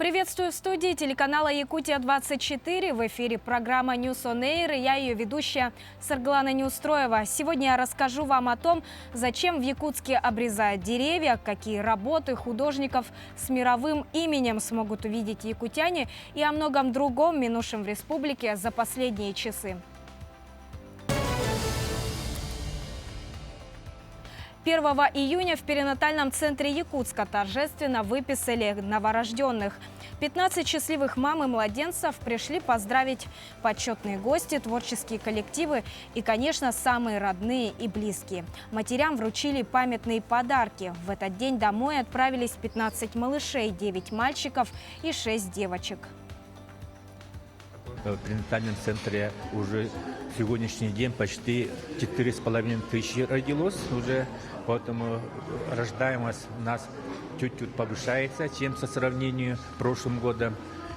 Приветствую в студии телеканала Якутия-24. В эфире программа News on Air. И я ее ведущая Сарглана Неустроева. Сегодня я расскажу вам о том, зачем в Якутске обрезают деревья, какие работы художников с мировым именем смогут увидеть якутяне и о многом другом, минувшем в республике за последние часы. 1 июня в перинатальном центре Якутска торжественно выписали новорожденных. 15 счастливых мам и младенцев пришли поздравить почетные гости, творческие коллективы и, конечно, самые родные и близкие. Матерям вручили памятные подарки. В этот день домой отправились 15 малышей, 9 мальчиков и 6 девочек. В перинатальном центре уже сегодняшний день почти 4500 родилось уже, поэтому рождаемость у нас чуть-чуть повышается, чем со сравнению с прошлым годом.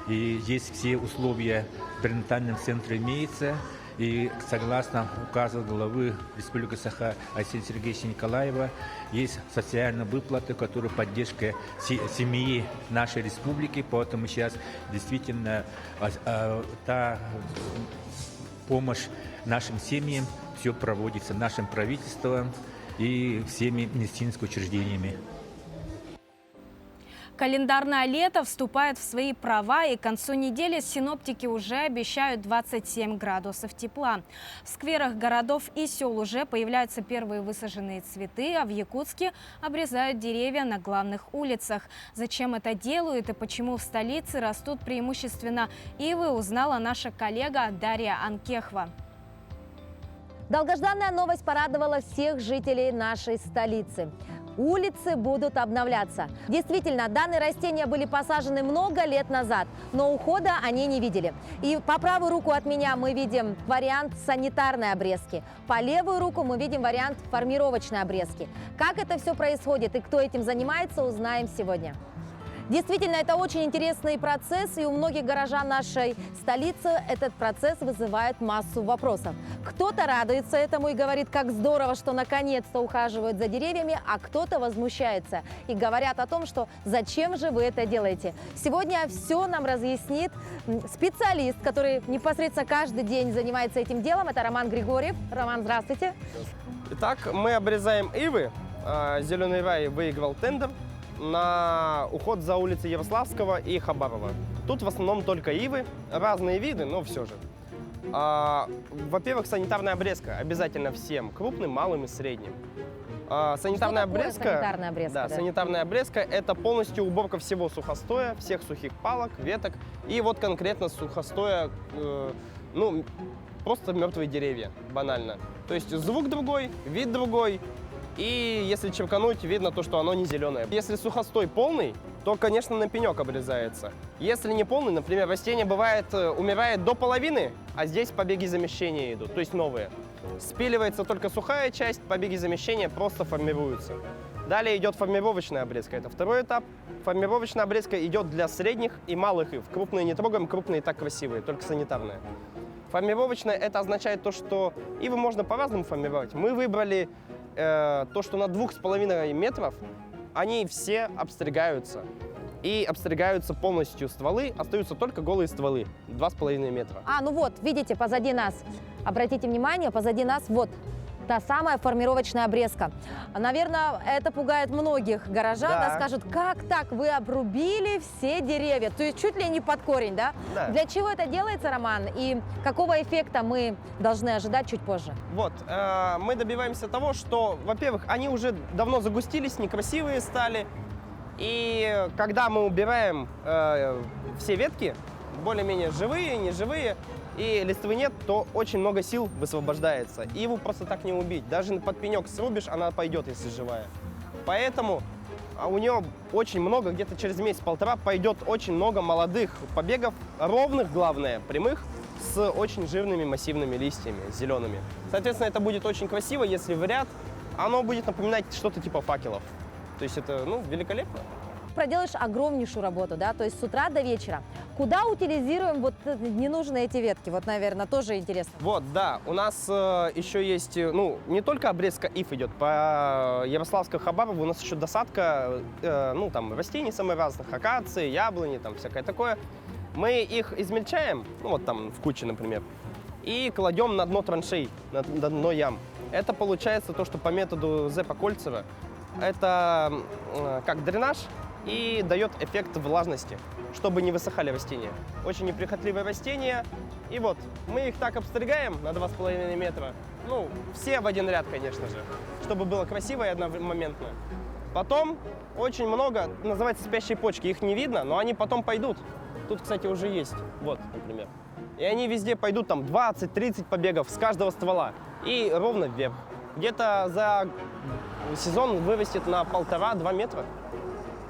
И здесь все условия в перинатальном центре имеются. И согласно указу главы Республики Саха Арсения Сергеевича Николаева, есть социальные выплаты, которые поддержка семьи нашей республики. Поэтому сейчас действительно та помощь нашим семьям все проводится нашим правительством и всеми медицинскими учреждениями. Календарное лето вступает в свои права, и к концу недели синоптики уже обещают 27 градусов тепла. В скверах городов и сел уже появляются первые высаженные цветы, а в Якутске обрезают деревья на главных улицах. Зачем это делают и почему в столице растут преимущественно ивы, узнала наша коллега Дарья Анкехва. Долгожданная новость порадовала всех жителей нашей столицы. Улицы будут обновляться. Действительно, данные растения были посажены много лет назад, но ухода они не видели. И по правую руку от меня мы видим вариант санитарной обрезки. По левую руку мы видим вариант формировочной обрезки. Как это все происходит и кто этим занимается, узнаем сегодня. Действительно, это очень интересный процесс, и у многих горожан нашей столицы этот процесс вызывает массу вопросов. Кто-то радуется этому и говорит, как здорово, что наконец-то ухаживают за деревьями, а кто-то возмущается и говорят о том, что зачем же вы это делаете. Сегодня все нам разъяснит специалист, который непосредственно каждый день занимается этим делом. Это Роман Григорьев. Роман, здравствуйте. Итак, мы обрезаем ивы. Зеленый рай выиграл тендер на уход за улицей Ярославского и Хабарова. Тут в основном только ивы, разные виды, но все же. Во-первых, санитарная обрезка обязательно всем, крупным, малым и средним. Санитарная обрезка, санитарная обрезка – это полностью уборка всего сухостоя, всех сухих палок, веток и вот конкретно сухостоя, просто мертвые деревья, банально. То есть звук другой, вид другой. И если черкануть, видно то, что оно не зеленое. Если сухостой полный, то, конечно, на пенек обрезается. Если не полный, например, растение бывает умирает до половины, а здесь побеги замещения идут, то есть новые. Спиливается только сухая часть, побеги замещения просто формируются. Далее идет формировочная обрезка, это второй этап. Формировочная обрезка идет для средних и малых ив. Крупные не трогаем, крупные и так красивые, только санитарная. Формировочная – это означает то, что ивы можно по-разному формировать. Мы выбрали то, что на 2,5 метров они все обстригаются. И обстригаются полностью стволы, остаются только голые стволы, 2,5 метра. Ну вот, видите, позади нас, обратите внимание, позади нас вот та самая формировочная обрезка. Наверное, это пугает многих горожан, да. Скажут, как так, вы обрубили все деревья, то есть чуть ли не под корень, да? Да. Для чего это делается, Роман, и какого эффекта мы должны ожидать чуть позже? Вот, мы добиваемся того, что, во-первых, они уже давно загустились, некрасивые стали, и когда мы убираем все ветки, более-менее живые, неживые, и листвы нет, то очень много сил высвобождается. И его просто так не убить. Даже под пенек срубишь, она пойдет, если живая. Поэтому у нее очень много, где-то через месяц-полтора пойдет очень много молодых побегов, ровных, главное, прямых, с очень жирными массивными листьями, зелеными. Соответственно, это будет очень красиво, если в ряд оно будет напоминать что-то типа факелов. То есть это, великолепно. проделаешь огромнейшую работу, да, то есть с утра до вечера. Куда утилизируем вот ненужные эти ветки? Вот, наверное, тоже интересно. Вот, да, у нас еще есть, ну, не только обрезка ив идет, по Ярославско-Хабарову у нас еще досадка, ну, там, растений самых разных, акации, яблони, там, всякое такое. Мы их измельчаем, ну, вот там в куче, например, и кладем на дно траншей, на дно ям. Это получается то, что по методу Зепа-Кольцева, это как дренаж и дает эффект влажности, чтобы не высыхали растения. Очень неприхотливые растения. И вот, мы их так обстригаем на 2,5 метра. Ну, все в один ряд, конечно же, чтобы было красиво и одномоментно. Потом очень много, называется спящие почки, их не видно, но они потом пойдут. Тут, кстати, уже есть, вот, например. И они везде пойдут, там, 20-30 побегов с каждого ствола. И ровно вверх. Где-то за сезон вырастет на 1,5-2 метра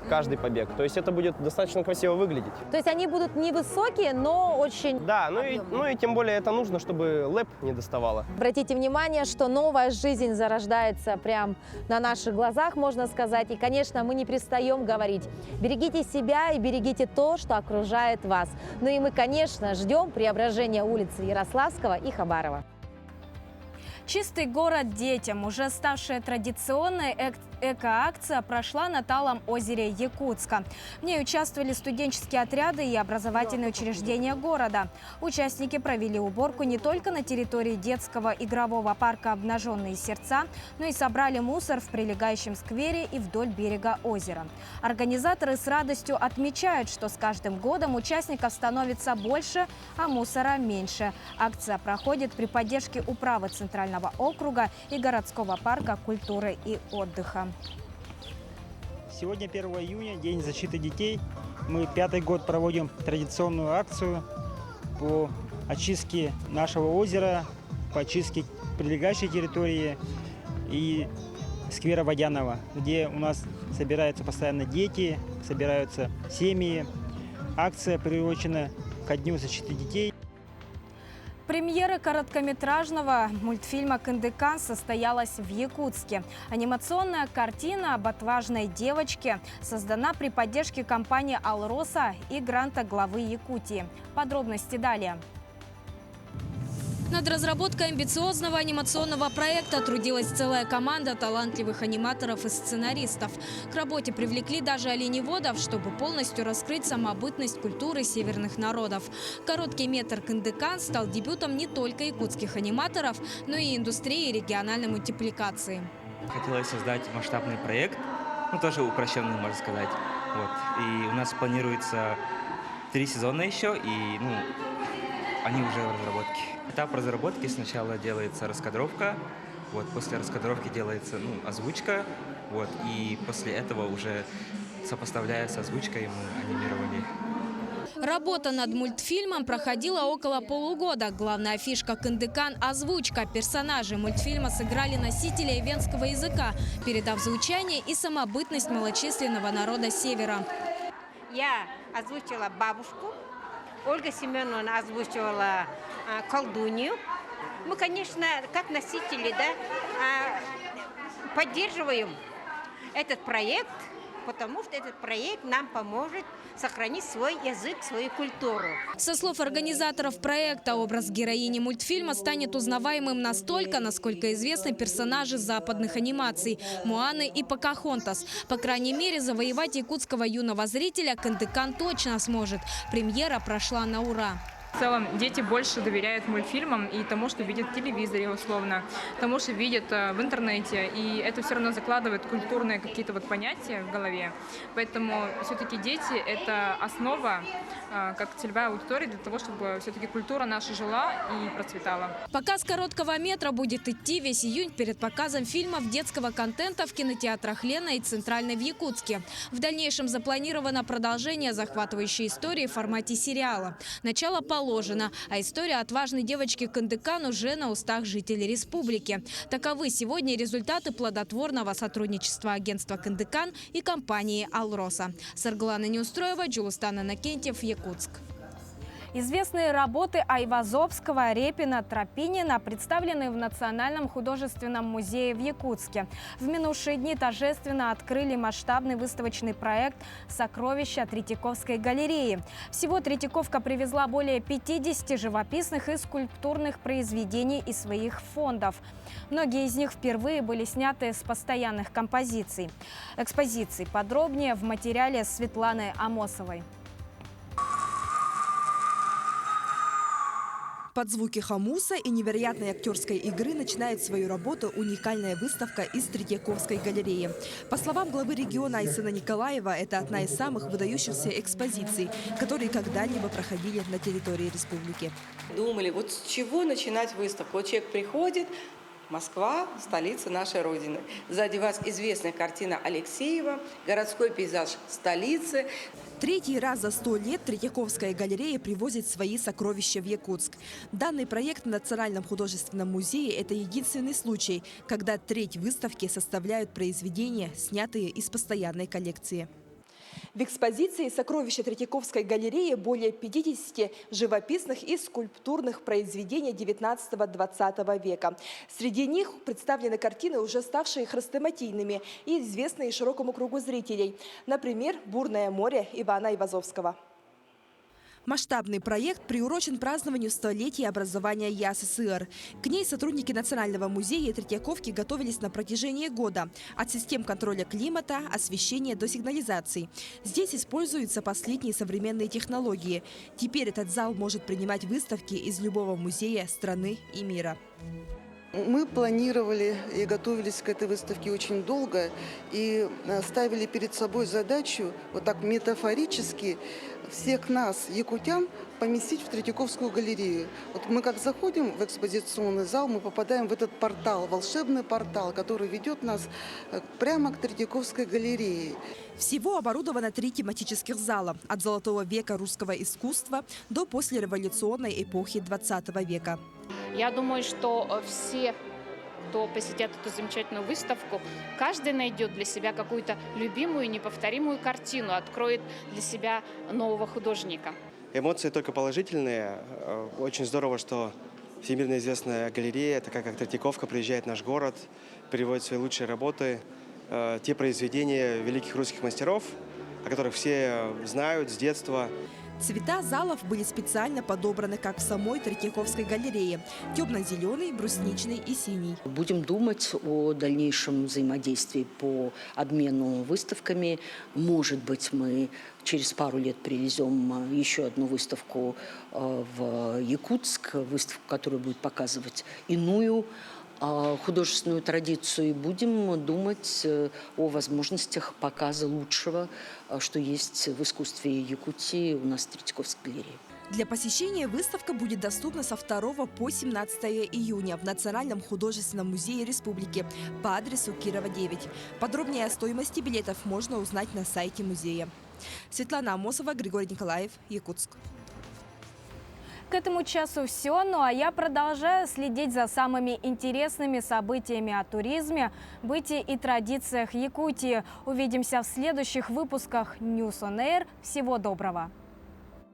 каждый побег. То есть это будет достаточно красиво выглядеть. То есть они будут невысокие, но очень... Да, ну и тем более это нужно, чтобы лэп не доставало. Обратите внимание, что новая жизнь зарождается прямо на наших глазах, можно сказать. И, конечно, мы не перестаем говорить. Берегите себя и берегите то, что окружает вас. Ну и мы, конечно, ждем преображения улицы Ярославского и Хабарова. Чистый город детям. Уже ставшая традиционной эко-акция прошла на Талом озере Якутска. В ней участвовали студенческие отряды и образовательные учреждения города. Участники провели уборку не только на территории детского игрового парка «Обнаженные сердца», но и собрали мусор в прилегающем сквере и вдоль берега озера. Организаторы с радостью отмечают, что с каждым годом участников становится больше, а мусора меньше. Акция проходит при поддержке управы Центрального округа и городского парка культуры и отдыха. Сегодня 1 июня, День защиты детей. Мы 5-й год проводим традиционную акцию по очистке нашего озера, по очистке прилегающей территории и сквера Водяного, где у нас собираются постоянно дети, собираются семьи. Акция приурочена ко Дню защиты детей. Премьера короткометражного мультфильма «Кындыкан» состоялась в Якутске. Анимационная картина об отважной девочке создана при поддержке компании «Алроса» и гранта главы Якутии. Подробности далее. Над разработкой амбициозного анимационного проекта трудилась целая команда талантливых аниматоров и сценаристов. К работе привлекли даже оленеводов, чтобы полностью раскрыть самобытность культуры северных народов. Короткий метр «Кындыкан» стал дебютом не только якутских аниматоров, но и индустрии региональной мультипликации. Хотелось создать масштабный проект, ну тоже упрощенный, можно сказать. Вот. И у нас планируется 3 сезона еще, и они уже в разработке. Этап разработки: сначала делается раскадровка, вот, после раскадровки делается озвучка, вот, и после этого уже, сопоставляя с озвучкой, мы анимировали. Работа над мультфильмом проходила около полугода. Главная фишка «Кындыкан» – озвучка. Персонажи мультфильма сыграли носители венского языка, передав звучание и самобытность малочисленного народа Севера. Я озвучила бабушку, Ольга Семеновна озвучивала колдунью. Мы, конечно, как носители, поддерживаем этот проект, потому что этот проект нам поможет сохранить свой язык, свою культуру. Со слов организаторов проекта, образ героини мультфильма станет узнаваемым настолько, насколько известны персонажи западных анимаций – Моаны и Покахонтас. По крайней мере, завоевать якутского юного зрителя «Кындыкан» точно сможет. Премьера прошла на ура. В целом дети больше доверяют мультфильмам и тому, что видят в телевизоре, условно, тому, что видят в интернете. И это все равно закладывает культурные какие-то понятия в голове. Поэтому все-таки дети – это основа, как целевая аудитория, для того, чтобы все-таки культура наша жила и процветала. Показ короткого метра будет идти весь июнь перед показом фильмов детского контента в кинотеатрах «Лена» и «Центральной» в Якутске. В дальнейшем запланировано продолжение захватывающей истории в формате сериала. Начало положено, а история отважной девочки Кындыкан уже на устах жителей республики. Таковы сегодня результаты плодотворного сотрудничества агентства «Кындыкан» и компании «Алроса». Сарглана Неустроева, Джулустан Иннокентьев, Якутск. Известные работы Айвазовского, Репина, Тропинина представлены в Национальном художественном музее в Якутске. В минувшие дни торжественно открыли масштабный выставочный проект «Сокровища Третьяковской галереи». Всего Третьяковка привезла более 50 живописных и скульптурных произведений из своих фондов. Многие из них впервые были сняты с постоянных экспозиций. Подробнее в материале Светланы Амосовой. Под звуки хомуса и невероятной актерской игры начинает свою работу уникальная выставка из Третьяковской галереи. По словам главы региона Айсена Николаева, это одна из самых выдающихся экспозиций, которые когда-либо проходили на территории республики. Думали, вот с чего начинать выставку. Вот человек приходит, Москва, столица нашей Родины. Сзади вас известная картина Алексеева, городской пейзаж столицы. Третий раз за 100 лет Третьяковская галерея привозит свои сокровища в Якутск. Данный проект в Национальном художественном музее – это единственный случай, когда треть выставки составляют произведения, снятые из постоянной коллекции. В экспозиции «Сокровища Третьяковской галереи» более 50 живописных и скульптурных произведений XIX-XX века. Среди них представлены картины, уже ставшие хрестоматийными и известные широкому кругу зрителей. Например, «Бурное море» Ивана Айвазовского. Масштабный проект приурочен празднованию столетия образования ЯССР. К ней сотрудники Национального музея Третьяковки готовились на протяжении года. От систем контроля климата, освещения до сигнализации. Здесь используются последние современные технологии. Теперь этот зал может принимать выставки из любого музея страны и мира. Мы планировали и готовились к этой выставке очень долго и ставили перед собой задачу вот так метафорически всех нас, якутян, поместить в Третьяковскую галерею. Вот мы как заходим в экспозиционный зал, мы попадаем в этот портал, волшебный портал, который ведет нас прямо к Третьяковской галерее. Всего оборудовано 3 тематических зала – от золотого века русского искусства до послереволюционной эпохи 20 века. Я думаю, что все, кто посетят эту замечательную выставку, каждый найдет для себя какую-то любимую, неповторимую картину, откроет для себя нового художника. Эмоции только положительные. Очень здорово, что всемирно известная галерея, такая как Третьяковка, приезжает в наш город, переводит свои лучшие работы, те произведения великих русских мастеров, о которых все знают с детства. Цвета залов были специально подобраны, как в самой Третьяковской галерее – темно-зеленый, брусничный и синий. Будем думать о дальнейшем взаимодействии по обмену выставками. Может быть, мы через пару лет привезем еще одну выставку в Якутск, выставку, которая будет показывать иную художественную традицию, и будем думать о возможностях показа лучшего, что есть в искусстве Якутии у нас в Третьяковской галерее. Для посещения выставка будет доступна со 2 по 17 июня в Национальном художественном музее республики по адресу Кирова, 9. Подробнее о стоимости билетов можно узнать на сайте музея. Светлана Амосова, Григорий Николаев, Якутск. К этому часу все, ну а я продолжаю следить за самыми интересными событиями о туризме, бытии и традициях Якутии. Увидимся в следующих выпусках News on Air. Всего доброго!